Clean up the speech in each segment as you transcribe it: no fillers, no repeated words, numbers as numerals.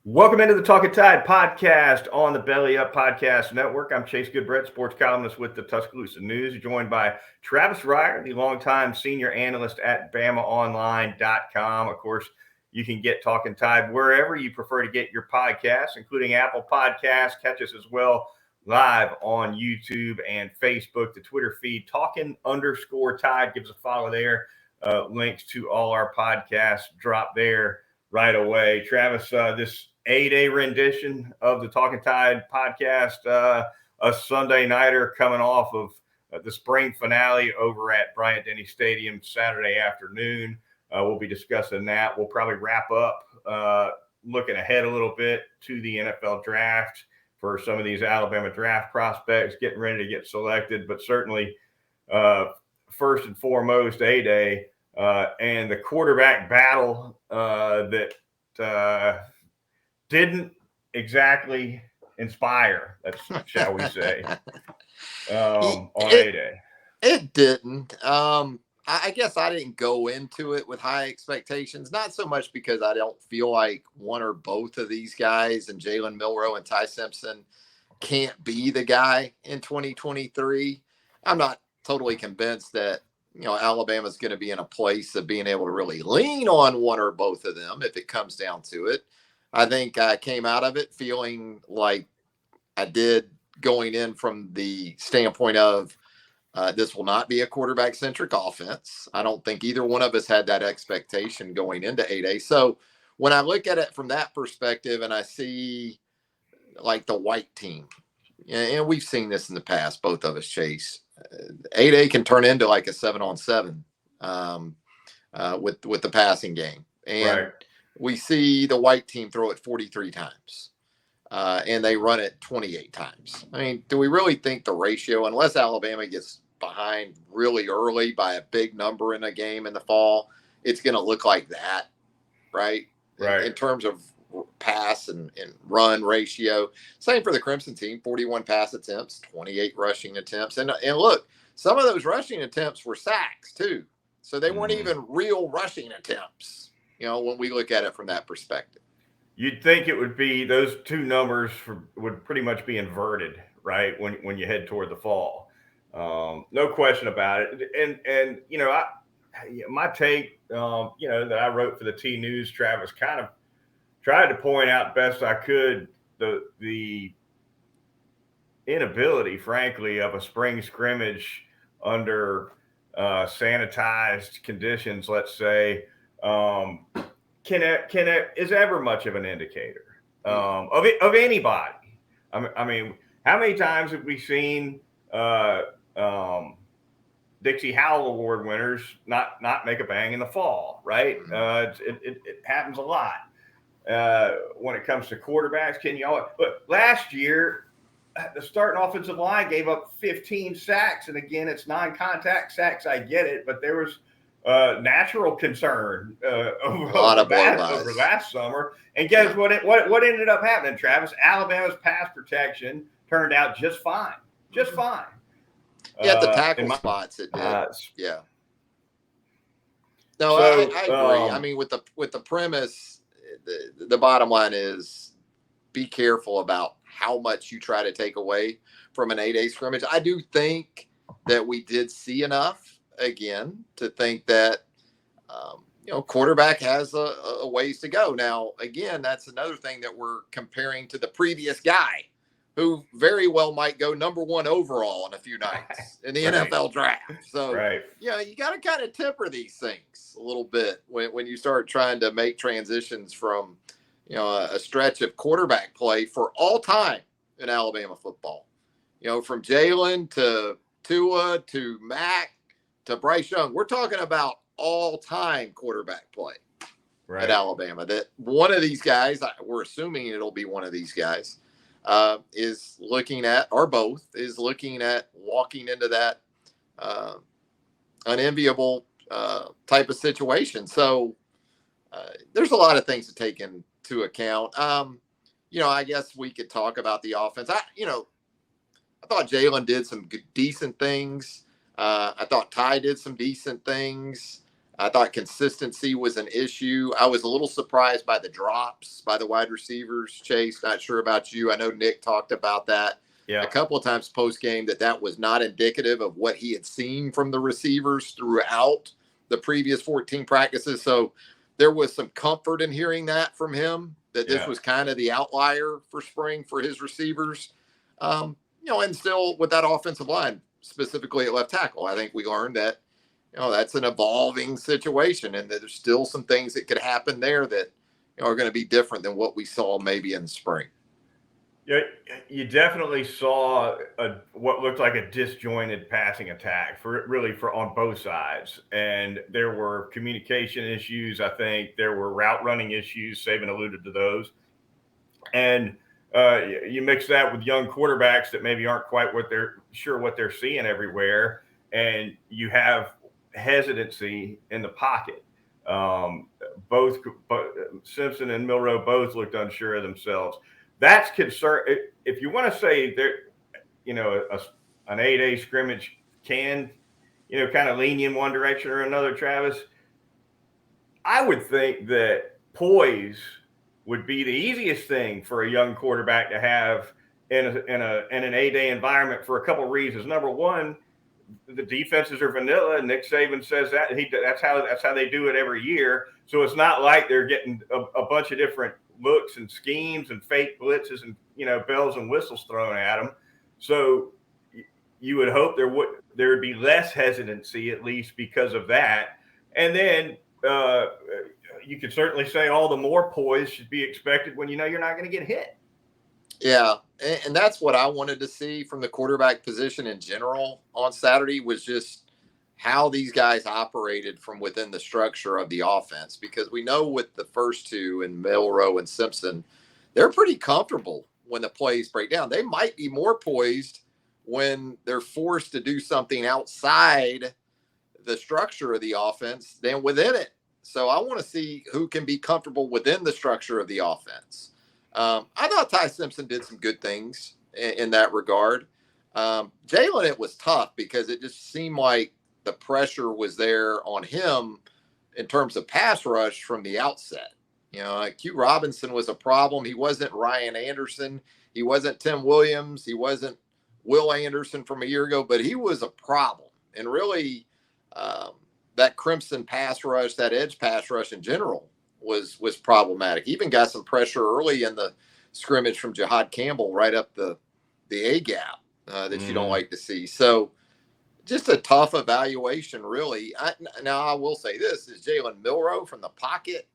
Welcome into the Talkin Tide podcast on the Belly Up Podcast Network. I'm Chase Goodbrett, sports columnist with the Tuscaloosa News, joined by Travis Reier, the longtime senior analyst at BamaOnline.com. Of course, you can get Talkin Tide wherever you prefer to get your podcasts, including Apple Podcasts. Catch us as well live on YouTube and Facebook. The Twitter feed, Talkin_Tide. Give us a follow there. Links to all our podcasts drop there right away. Travis, this A-Day rendition of the Talkin Tide podcast, a Sunday nighter coming off of the spring finale over at Bryant-Denny Stadium Saturday afternoon. We'll be discussing that. We'll probably wrap up looking ahead a little bit to the NFL draft for some of these Alabama draft prospects getting ready to get selected, but certainly first and foremost A-Day and the quarterback battle that didn't exactly inspire, shall we say, on A-Day. It didn't. I guess I didn't go into it with high expectations, not so much because I don't feel like one or both of these guys, and Jalen Milroe and Ty Simpson, can't be the guy in 2023. I'm not totally convinced that Alabama's going to be in a place of being able to really lean on one or both of them if it comes down to it. I think I came out of it feeling like I did going in from the standpoint of this will not be a quarterback-centric offense. I don't think either one of us had that expectation going into 8A. So when I look at it from that perspective and I see like the white team, and we've seen this in the past, both of us, Chase, 8A can turn into like a 7-on-7 with the passing game. And right. We see the white team throw it 43 times. And they run it 28 times. I mean, do we really think the ratio, unless Alabama gets behind really early by a big number in a game in the fall, it's going to look like that, right? Right. In terms of pass and run ratio. Same for the Crimson team, 41 pass attempts, 28 rushing attempts. And look, some of those rushing attempts were sacks too. So they weren't even real rushing attempts, when we look at it from that perspective. You'd think it would be those two numbers would pretty much be inverted, right? When you head toward the fall, no question about it. And my take, that I wrote for the T News, Travis, kind of tried to point out best I could the inability, frankly, of a spring scrimmage under sanitized conditions, let's say. Is ever much of an indicator of anybody. I mean, how many times have we seen Dixie Howell Award winners not make a bang in the fall, right? It happens a lot when it comes to quarterbacks. But last year, the starting offensive line gave up 15 sacks, and again, it's non-contact sacks. I get it, but there was natural concern over last summer. And guess what ended up happening, Travis? Alabama's pass protection turned out just fine. Just fine. Yeah, the tackle spots it did. Yeah. No, so, I agree. I mean, with the premise, the bottom line is be careful about how much you try to take away from an 8A scrimmage. I do think that we did see enough again to think that quarterback has a ways to go. Now, again, that's another thing that we're comparing to the previous guy who very well might go number 1 overall in a few nights in the NFL draft. So, you got to kind of temper these things a little bit when you start trying to make transitions from, a stretch of quarterback play for all time in Alabama football. From Jalen to Tua to Mac to Bryce Young. We're talking about all-time quarterback play at Alabama. That one of these guys, we're assuming it'll be one of these guys, is looking at, or both, is looking at walking into that unenviable type of situation. So there's a lot of things to take into account. I guess we could talk about the offense. I thought Jalen did some decent things. I thought Ty did some decent things. I thought consistency was an issue. I was a little surprised by the drops by the wide receivers, Chase. Not sure about you. I know Nick talked about that a couple of times post game, that was not indicative of what he had seen from the receivers throughout the previous 14 practices. So there was some comfort in hearing that from him, that this was kind of the outlier for spring for his receivers. And still with that offensive line, specifically at left tackle, I think we learned that that's an evolving situation, and that there's still some things that could happen there that are going to be different than what we saw maybe in the spring. Yeah, you definitely saw what looked like a disjointed passing attack for on both sides, and there were communication issues. I think there were route running issues. Saban alluded to those, and you mix that with young quarterbacks that maybe aren't quite what they're seeing everywhere, and you have hesitancy in the pocket. Both Simpson and Milroe both looked unsure of themselves. That's concern. If you want to say there, an 8A scrimmage can, kind of lean you in one direction or another, Travis, I would think that poise would be the easiest thing for a young quarterback to have in an 8A environment for a couple of reasons. Number one, the defenses are vanilla. Nick Saban says that's how they do it every year. So it's not like they're getting a bunch of different looks and schemes and fake blitzes and bells and whistles thrown at them. So you would hope there would be less hesitancy, at least because of that. And then you could certainly say all the more poise should be expected when you're not going to get hit. Yeah, and that's what I wanted to see from the quarterback position in general on Saturday, was just how these guys operated from within the structure of the offense. Because we know with the first two, in Milroe and Simpson, they're pretty comfortable when the plays break down. They might be more poised when they're forced to do something outside the structure of the offense than within it. So I want to see who can be comfortable within the structure of the offense. I thought Ty Simpson did some good things in that regard. Jalen, it was tough because it just seemed like the pressure was there on him in terms of pass rush from the outset. Q Robinson was a problem. He wasn't Ryan Anderson. He wasn't Tim Williams. He wasn't Will Anderson from a year ago, but he was a problem. And really, that Crimson pass rush, that edge pass rush in general, was problematic. Even got some pressure early in the scrimmage from Jihad Campbell right up the A gap that you don't like to see. So just a tough evaluation, really. Now, I will say this: is Jalen Milroe from the pocket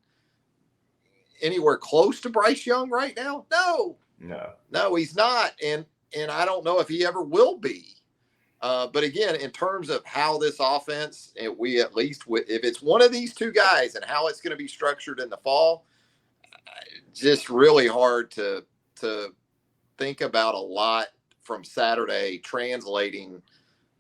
anywhere close to Bryce Young right now? No, he's not. And I don't know if he ever will be. But again, in terms of how this offense, if it's one of these two guys and how it's going to be structured in the fall, just really hard to think about a lot from Saturday translating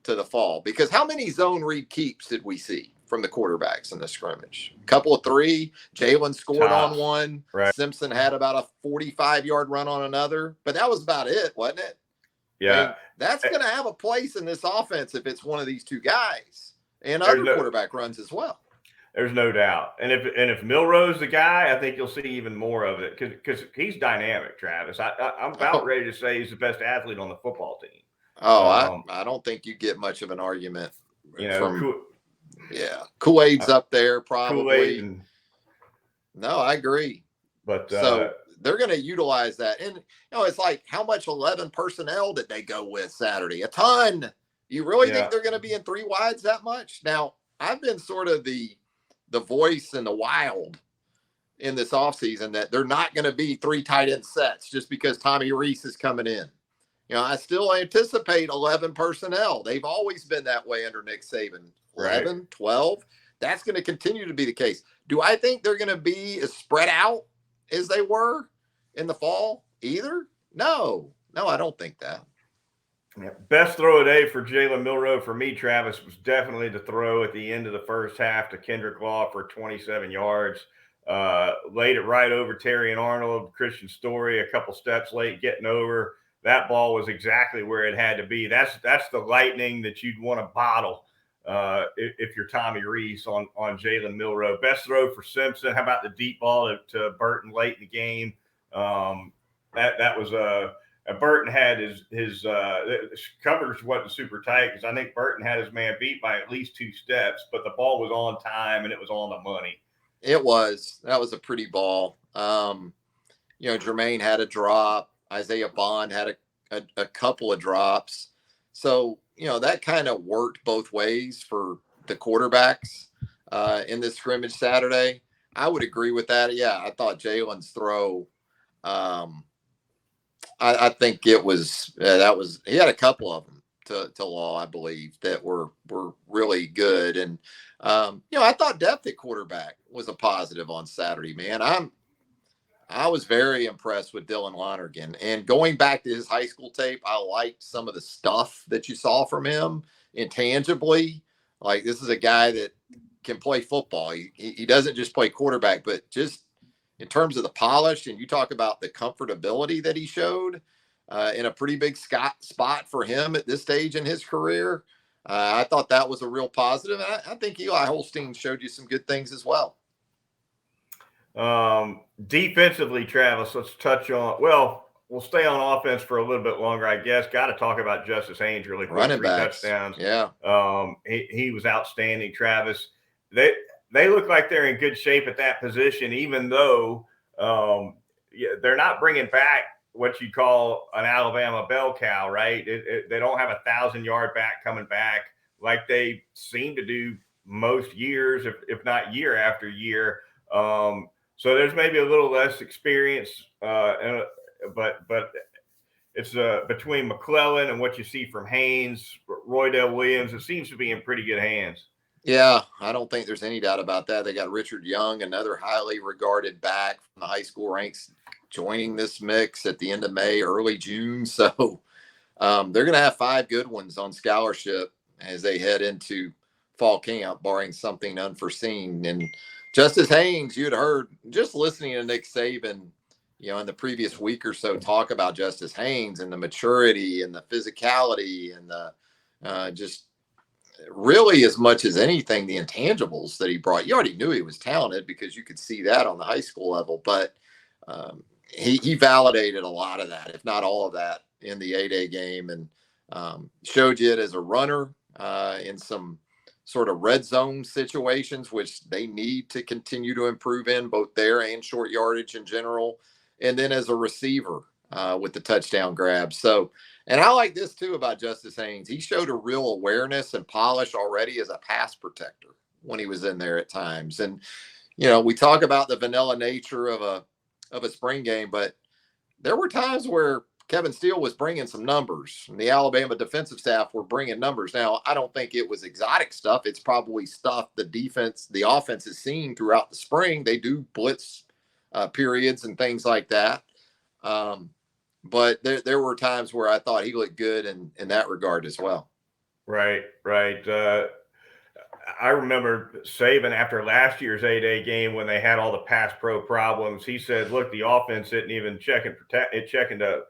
to the fall. Because how many zone read keeps did we see from the quarterbacks in the scrimmage? A couple of three. Jalen scored on one. Right. Simpson had about a 45-yard run on another. But that was about it, wasn't it? Yeah. That's going to have a place in this offense if it's one of these two guys, and other quarterback runs as well. There's no doubt. And if Milroe's the guy, I think you'll see even more of it because he's dynamic, Travis. I'm about ready to say he's the best athlete on the football team. I don't think you get much of an argument. Kool-Aid's up there probably. No, I agree. But so they're going to utilize that. And, it's like, how much 11 personnel did they go with Saturday? A ton. You really think they're going to be in three wides that much? Now, I've been sort of the voice in the wild in this offseason that they're not going to be three tight end sets just because Tommy Reese is coming in. I still anticipate 11 personnel. They've always been that way under Nick Saban. 11, right. 12. That's going to continue to be the case. Do I think they're going to be as spread out as they were in the fall either? No, I don't think that. Yeah. Best throw of the day for Jalen Milroe for me, Travis, was definitely the throw at the end of the first half to Kendrick Law for 27 yards. Laid it right over Terry and Arnold. Christian Story a couple steps late getting over. That ball was exactly where it had to be. That's the lightning that you'd want to bottle if you're Tommy Reese on Jalen Milroe. Best throw for Simpson. How about the deep ball to Burton late in the game? That was Burton had his covers wasn't super tight because I think Burton had his man beat by at least 2 steps, but the ball was on time and it was on the money. That was a pretty ball. Jermaine had a drop. Isaiah Bond had a couple of drops. So, that kind of worked both ways for the quarterbacks in this scrimmage Saturday. I would agree with that. Yeah, I thought Jalen's throw, I think it was, he had a couple of them to Law, I believe, that were really good. And, I thought depth at quarterback was a positive on Saturday, man. I was very impressed with Dylan Lonergan, and going back to his high school tape, I liked some of the stuff that you saw from him intangibly. Like, this is a guy that can play football. He doesn't just play quarterback, but just in terms of the polish, and you talk about the comfortability that he showed in a pretty big spot for him at this stage in his career. I thought that was a real positive. I think Eli Holstein showed you some good things as well. Defensively, Travis, let's touch on, we'll stay on offense for a little bit longer, I guess. Got to talk about Justice Haynes really quick. Running 3 backs. touchdowns. Yeah. He was outstanding, Travis. They look like they're in good shape at that position, even though they're not bringing back what you call an Alabama bell cow, right? They don't have 1,000-yard back coming back like they seem to do most years, if not year after year. So there's maybe a little less experience, but it's between McClellan and what you see from Haynes, Roydell Williams, it seems to be in pretty good hands. Yeah, I don't think there's any doubt about that. They got Richard Young, another highly regarded back from the high school ranks, joining this mix at the end of May, early June. So they're going to have 5 good ones on scholarship as they head into fall camp, barring something unforeseen. And Justice Haynes, you'd heard just listening to Nick Saban, in the previous week or so, talk about Justice Haynes and the maturity and the physicality and the just really, as much as anything, the intangibles that he brought. You already knew he was talented because you could see that on the high school level, but he validated a lot of that, if not all of that, in the A-Day game, and showed you it as a runner in some sort of red zone situations, which they need to continue to improve in, both there and short yardage in general. And then as a receiver with the touchdown grab. So, and I like this too about Justice Haynes. He showed a real awareness and polish already as a pass protector when he was in there at times. And, we talk about the vanilla nature of a spring game, but there were times where Kevin Steele was bringing some numbers, and the Alabama defensive staff were bringing numbers. Now, I don't think it was exotic stuff. It's probably stuff the offense has seen throughout the spring. They do blitz periods and things like that. But there were times where I thought he looked good in that regard as well. Right. I remember Saban after last year's A-Day game when they had all the pass pro problems. He said, "Look, the offense isn't even checking to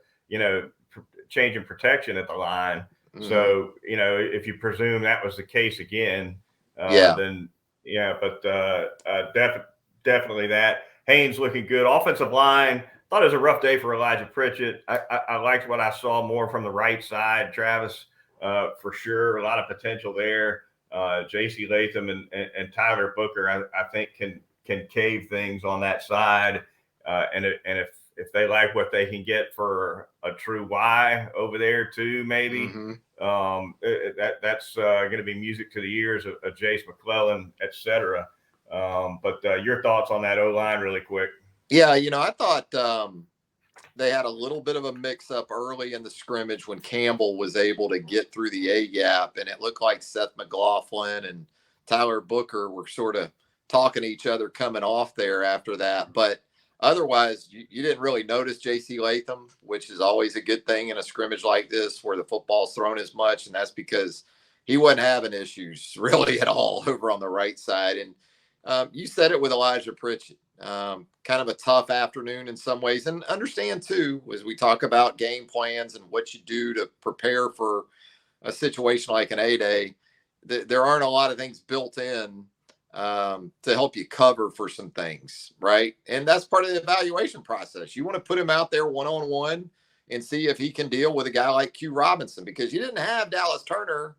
changing protection at the line." Mm-hmm. So if you presume that was the case again, then but definitely that. Haynes looking good. Offensive line. Thought it was a rough day for Elijah Pritchett. I liked what I saw more from the right side, Travis, for sure. A lot of potential there. J.C. Latham and Tyler Booker, I think, can cave things on that side. And if they like what they can get for a true Y over there too, maybe, that's going to be music to the ears of Jace McClellan, et cetera. But your thoughts on that O-line really quick. Yeah, I thought they had a little bit of a mix-up early in the scrimmage when Campbell was able to get through the A-gap, and it looked like Seth McLaughlin and Tyler Booker were sort of talking to each other coming off there after that. But otherwise, you didn't really notice J.C. Latham, which is always a good thing in a scrimmage like this where the football's thrown as much, and that's because he wasn't having issues really at all over on the right side. And you said it with Elijah Pritchett. Kind of a tough afternoon in some ways, and understand too, as we talk about game plans and what you do to prepare for a situation like an A-Day, there aren't a lot of things built in to help you cover for some things, right? And that's part of the evaluation process. You want to put him out there one-on-one and see if he can deal with a guy like Q Robinson, because you didn't have Dallas Turner,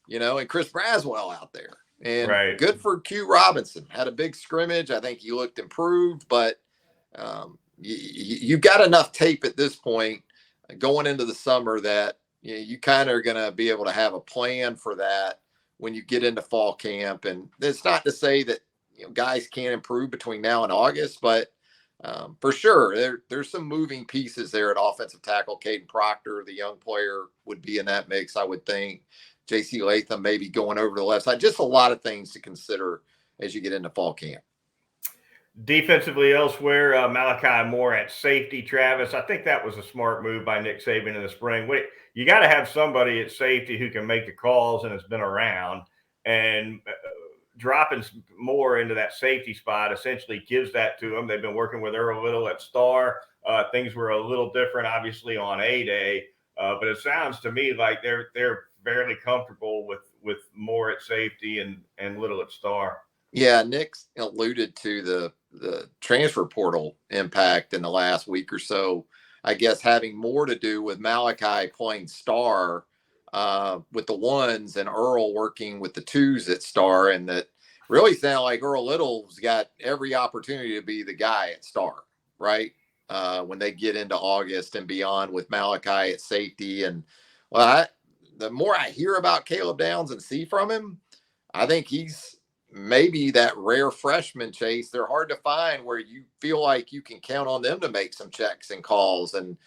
and Chris Braswell out there. And good for Q Robinson. Had a big scrimmage. I think he looked improved, but you've got enough tape at this point going into the summer that you kind of are going to be able to have a plan for that when you get into fall camp. And it's not to say that guys can't improve between now and August, but for sure there's some moving pieces there at offensive tackle. Caden Proctor, the young player, would be in that mix, I would think. JC Latham maybe going over to the left side. Just a lot of things to consider as you get into fall camp. Defensively elsewhere, Malachi Moore at safety. Travis, I think that was a smart move by Nick Saban in the spring. You got to have somebody at safety who can make the calls and has been around. And dropping Moore into that safety spot essentially gives that to them. They've been working with Earl Little at star. Things were a little different, obviously, on A-Day. But it sounds to me like they're fairly comfortable with Moore at safety and Little at star. Yeah, Nick alluded to the transfer portal impact in the last week or so. I guess having more to do with Malachi playing star with the ones and Earl working with the twos at star, and that really sound like Earl Little's got every opportunity to be the guy at star, right? When they get into August and beyond with Malachi at safety. And the more I hear about Caleb Downs and see from him, I think he's maybe that rare freshman, Chase. They're hard to find where you feel like you can count on them to make some checks and calls and,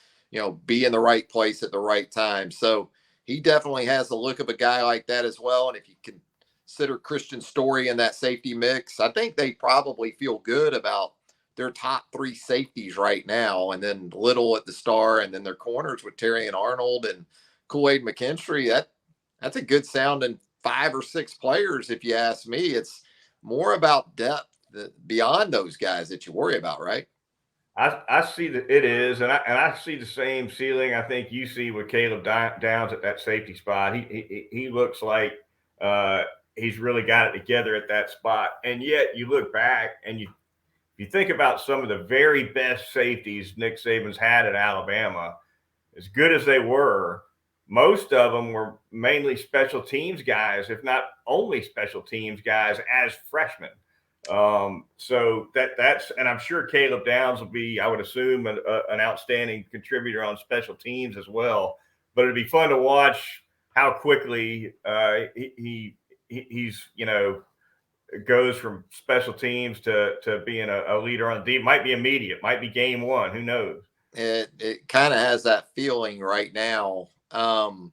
be in the right place at the right time. So he definitely has the look of a guy like that as well. And if you consider Christian Story in that safety mix, I think they probably feel good about their top three safeties right now. And then Little at the star, and then their corners with Terry and Arnold and Kool-Aid McKinstry. That's a good sounding 5 or 6 players. If you ask me, it's more about depth beyond those guys that you worry about, right? I see that it is, and I see the same ceiling I think you see with Caleb Downs at that safety spot. He looks like he's really got it together at that spot. And yet you look back and you think about some of the very best safeties Nick Saban's had at Alabama, as good as they were. Most of them were mainly special teams guys, if not only special teams guys, as freshmen. So that's, and I'm sure Caleb Downs will be, I would assume, an outstanding contributor on special teams as well. But it'd be fun to watch how quickly he's goes from special teams to being a leader on the team. Might be immediate, might be game one. Who knows? It kind of has that feeling right now. And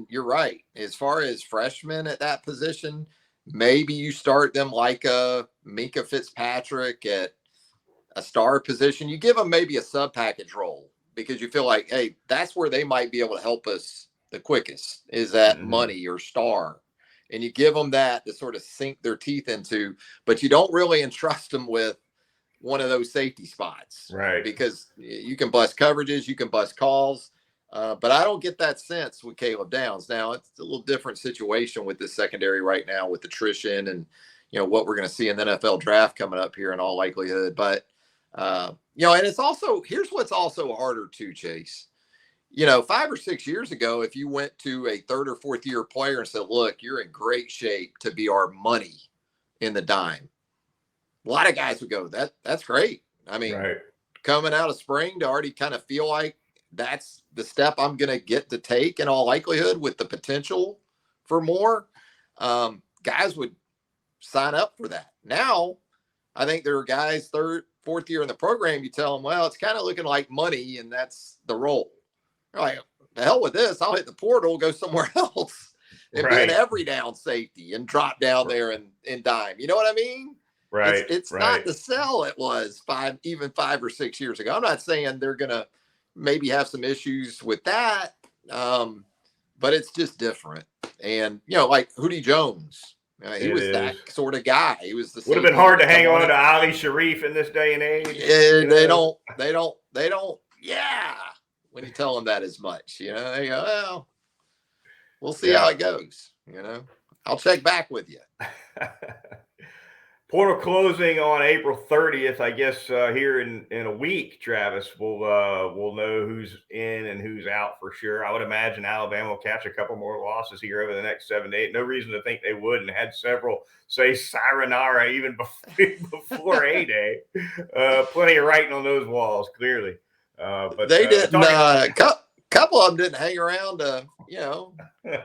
you're right. As far as freshmen at that position, maybe you start them like a Minka Fitzpatrick at a star position. You give them maybe a sub package role because you feel like, hey, that's where they might be able to help us the quickest, is that money or star. And you give them that to sort of sink their teeth into, but you don't really entrust them with one of those safety spots, right? Because you can bust coverages, you can bust calls. But I don't get that sense with Caleb Downs. Now, it's a little different situation with the secondary right now with attrition and, what we're going to see in the NFL draft coming up here in all likelihood. But, and it's also, here's what's also harder too, Chase. 5 or 6 years ago, if you went to a 3rd or 4th year player and said, look, you're in great shape to be our money in the dime, a lot of guys would go, that's great. I mean, coming out of spring to already kind of feel like that's the step I'm going to get to take in all likelihood with the potential for more. Guys would sign up for that. Now, I think there are guys 3rd, 4th year in the program. You tell them, well, it's kind of looking like money, and that's the role. They're like, the hell with this. I'll hit the portal, go somewhere else, and be an every down safety and drop down there and dime. You know what I mean? Right. It's not the sell it was 5 or 6 years ago. I'm not saying they're going to maybe have some issues with that. But it's just different. And, like Hootie Jones, he was that sort of guy. He was the would have been hard to hang on to Ali Sharif in this day and age. They don't. Yeah. When you tell them that as much, they go, well, we'll see how it goes. I'll check back with you. Portal closing on April 30th. I guess here in a week, Travis, we'll know who's in and who's out for sure. I would imagine Alabama will catch a couple more losses here over the next 7 to 8. No reason to think they wouldn't. Had several say sayonara even before A-Day. Plenty of writing on those walls, clearly. But they didn't. Couple of them didn't hang around to,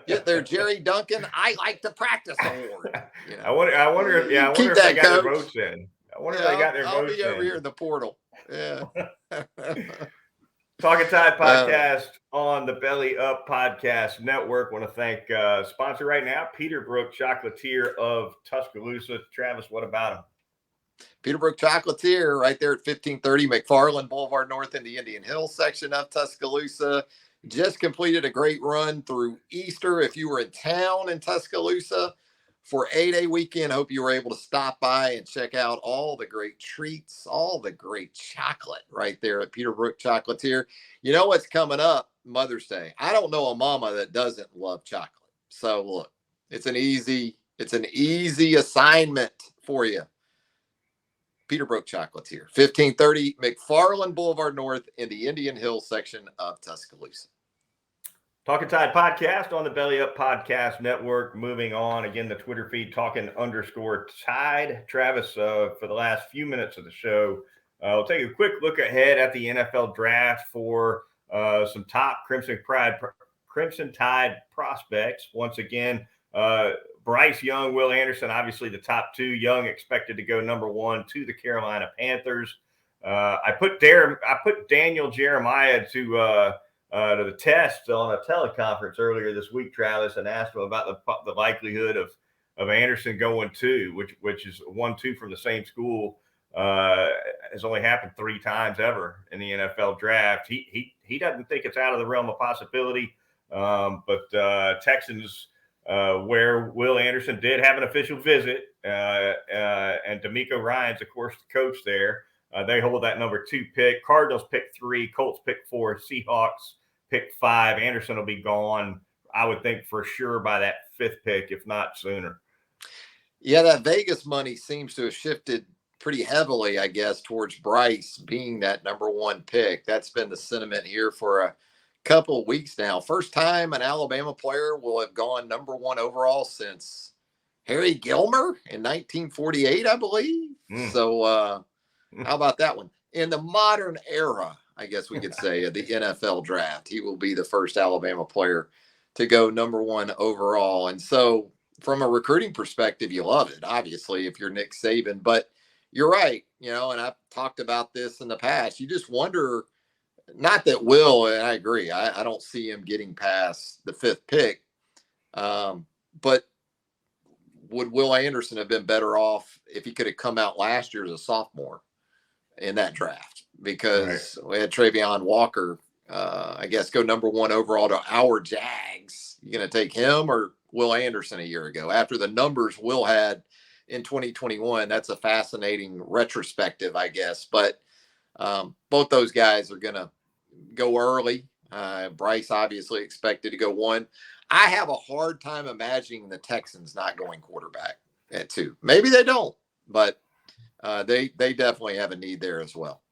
get their Jerry Duncan I like to practice award. I wonder if they got their votes in. I wonder if they got their votes in. I'll be over here in the portal. Yeah. Talkin Tide podcast on the Belly Up Podcast Network. Want to thank sponsor right now, Peterbrook Chocolatier of Tuscaloosa. Travis, what about them? Peterbrook Chocolatier, right there at 1530 McFarland Boulevard North in the Indian Hill section of Tuscaloosa. Just completed a great run through Easter. If you were in town in Tuscaloosa for A-Day weekend, hope you were able to stop by and check out all the great treats, all the great chocolate right there at Peterbrook Chocolatier. You know what's coming up? Mother's Day. I don't know a mama that doesn't love chocolate. So look, it's an easy assignment for you. Peterbrook Chocolatier, 1530 McFarland Boulevard North in the Indian Hill section of Tuscaloosa. Talkin Tide podcast on the Belly Up Podcast Network. Moving on, again, the Twitter feed, Talkin_Tide. Travis, for the last few minutes of the show, we'll take a quick look ahead at the NFL draft for some top Crimson Tide prospects. Once again, Bryce Young, Will Anderson, obviously the top two. Young expected to go number 1 to the Carolina Panthers. I put Daniel Jeremiah to the test on a teleconference earlier this week, Travis, and asked him about the likelihood of Anderson going 2, which is 1-2 from the same school. Has only happened 3 times ever in the NFL draft. He doesn't think it's out of the realm of possibility. But Texans, where Will Anderson did have an official visit, and D'Amico Ryans, of course, the coach there, they hold that number 2 pick. Cardinals pick 3, Colts pick 4, Seahawks pick 5. Anderson will be gone, I would think, for sure by that 5th pick, if not sooner. Yeah, that Vegas money seems to have shifted pretty heavily, I guess, towards Bryce being that number 1 pick. That's been the sentiment here for a couple of weeks now. First time an Alabama player will have gone number 1 overall since Harry Gilmer in 1948, I believe. So how about that one? In the modern era, I guess we could say, of the NFL draft, he will be the first Alabama player to go number 1 overall. And so from a recruiting perspective, you love it, obviously, if you're Nick Saban. But you're right, and I've talked about this in the past. You just wonder, not that Will, and I agree, I don't see him getting past the 5th pick. But would Will Anderson have been better off if he could have come out last year as a sophomore in that draft? Because we had Travion Walker, I guess, go number 1 overall to our Jags. You going to take him or Will Anderson a year ago? After the numbers Will had in 2021, that's a fascinating retrospective, I guess. But both those guys are going to go early. Bryce obviously expected to go 1. I have a hard time imagining the Texans not going quarterback at 2. Maybe they don't, but they definitely have a need there as well.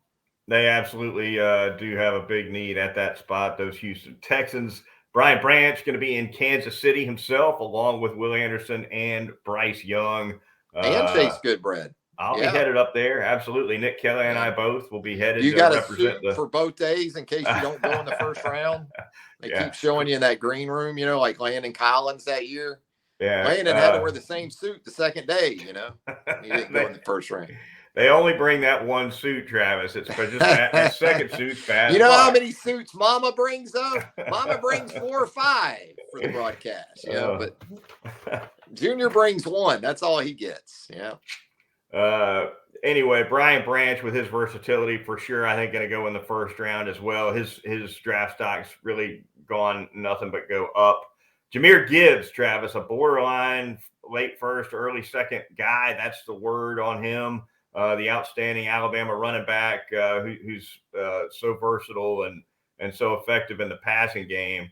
They absolutely do have a big need at that spot, those Houston Texans. Brian Branch going to be in Kansas City himself, along with Will Anderson and Bryce Young. And Chase Goodbread. I'll be headed up there. Absolutely. Nick Kelly and I both will be headed to represent for both days in case you don't go in the first round. They keep showing you in that green room, like Landon Collins that year. Yeah. Landon had to wear the same suit the second day, He didn't go in the first round. They only bring that 1 suit, Travis. It's just that second suit's bad. You know how many suits Mama brings, though? Mama brings 4 or 5 for the broadcast. But Junior brings 1. That's all he gets. Yeah. Anyway, Brian Branch, with his versatility, for sure, I think going to go in the first round as well. His draft stock's really gone nothing but go up. Jahmyr Gibbs, Travis, a borderline late first, early second guy. That's the word on him. The outstanding Alabama running back who's so versatile and so effective in the passing game.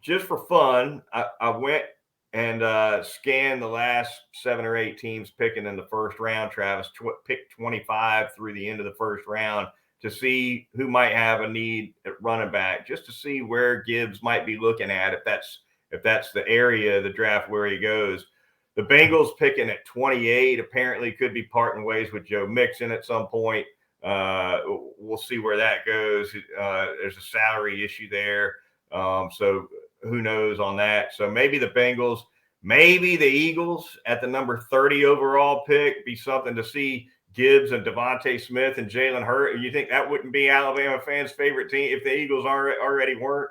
Just for fun, I went and scan the last 7 or 8 teams picking in the first round, Travis, pick 25 through the end of the first round to see who might have a need at running back, just to see where Gibbs might be looking at, if that's the area of the draft where he goes. The Bengals picking at 28 apparently could be parting ways with Joe Mixon at some point. We'll see where that goes. There's a salary issue there. So who knows on that? So maybe the Bengals, maybe the Eagles at the number 30 overall pick be something to see. Gibbs and Devontae Smith and Jalen Hurts. You think that wouldn't be Alabama fans' favorite team if the Eagles already weren't?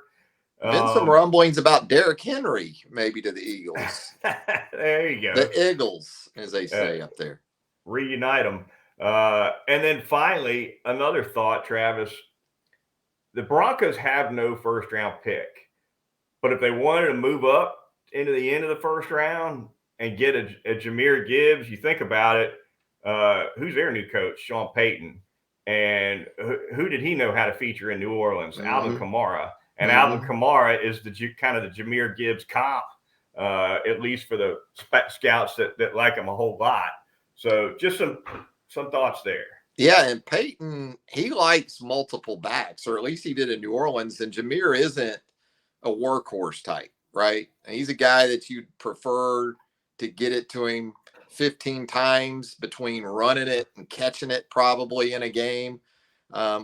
Been some rumblings about Derrick Henry maybe to the Eagles. There you go. The Eagles, as they say up there. Reunite them. And then finally, another thought, Travis. The Broncos have no first-round pick. But if they wanted to move up into the end of the first round and get a Jahmyr Gibbs, you think about it, who's their new coach? Sean Payton. And who did he know how to feature in New Orleans? Mm-hmm. Alvin Kamara. And Alvin Kamara is the kind of the Jahmyr Gibbs comp, at least for the scouts that like him a whole lot. So just some thoughts there. Yeah, and Peyton, he likes multiple backs, or at least he did in New Orleans. And Jahmyr isn't a workhorse type, right? And he's a guy that you'd prefer to get it to him 15 times between running it and catching it probably in a game,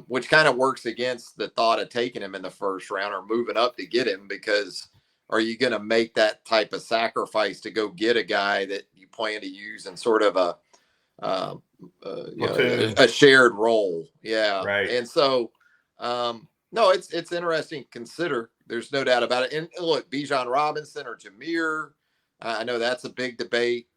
which kind of works against the thought of taking him in the first round or moving up to get him, because are you going to make that type of sacrifice to go get a guy that you plan to use in sort of a shared role? Yeah. Right. And so, no, it's interesting to consider. There's no doubt about it. And look, Bijan Robinson or Jahmyr, I know that's a big debate.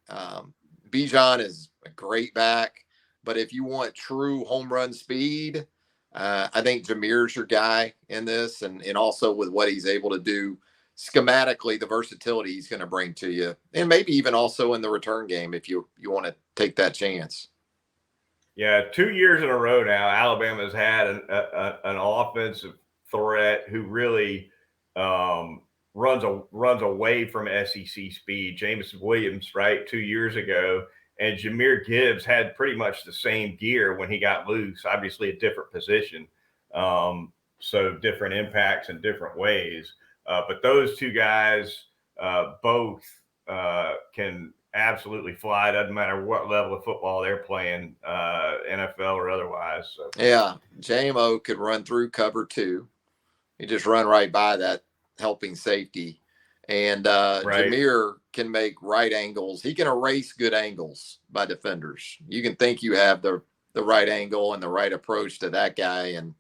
Bijan is a great back, but if you want true home run speed, I think Jahmyr's your guy in this, and also with what he's able to do schematically, the versatility he's going to bring to you, and maybe even also in the return game if you want to take that chance. Yeah, 2 years in a row now, Alabama's had an offensive threat who really runs away from SEC speed. Jameson Williams, right, 2 years ago, and Jahmyr Gibbs had pretty much the same gear when he got loose. Obviously, a different position, so different impacts in different ways. But those two guys both can absolutely fly. Doesn't matter what level of football they're playing, NFL or otherwise. So. Yeah, JMO could run through cover 2. He just run right by that helping safety. And right. Jahmyr can make right angles. He can erase good angles by defenders. You can think you have the right angle and the right approach to that guy, and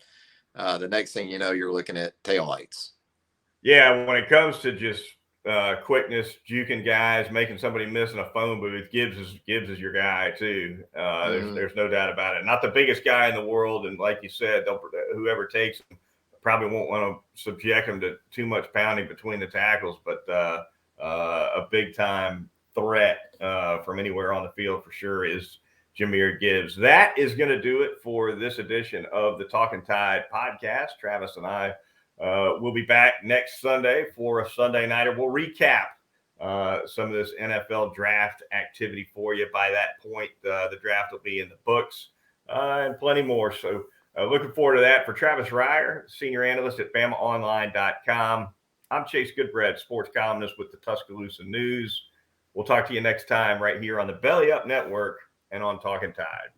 the next thing you know, you're looking at taillights. Yeah, when it comes to just quickness, juking guys, making somebody miss in a phone booth, Gibbs is your guy too. There's no doubt about it. Not the biggest guy in the world, and like you said, whoever takes him probably won't want to subject him to too much pounding between the tackles, but a big time threat from anywhere on the field for sure is Jahmyr Gibbs. That is going to do it for this edition of the Talkin Tide podcast. Travis and I we'll be back next Sunday for a Sunday nighter. We'll recap some of this NFL draft activity for you. By that point, the draft will be in the books and plenty more. So looking forward to that. For Travis Reier, senior analyst at BamaOnline.com, I'm Chase Goodbread, sports columnist with the Tuscaloosa News. We'll talk to you next time right here on the Belly Up Network and on Talkin Tide.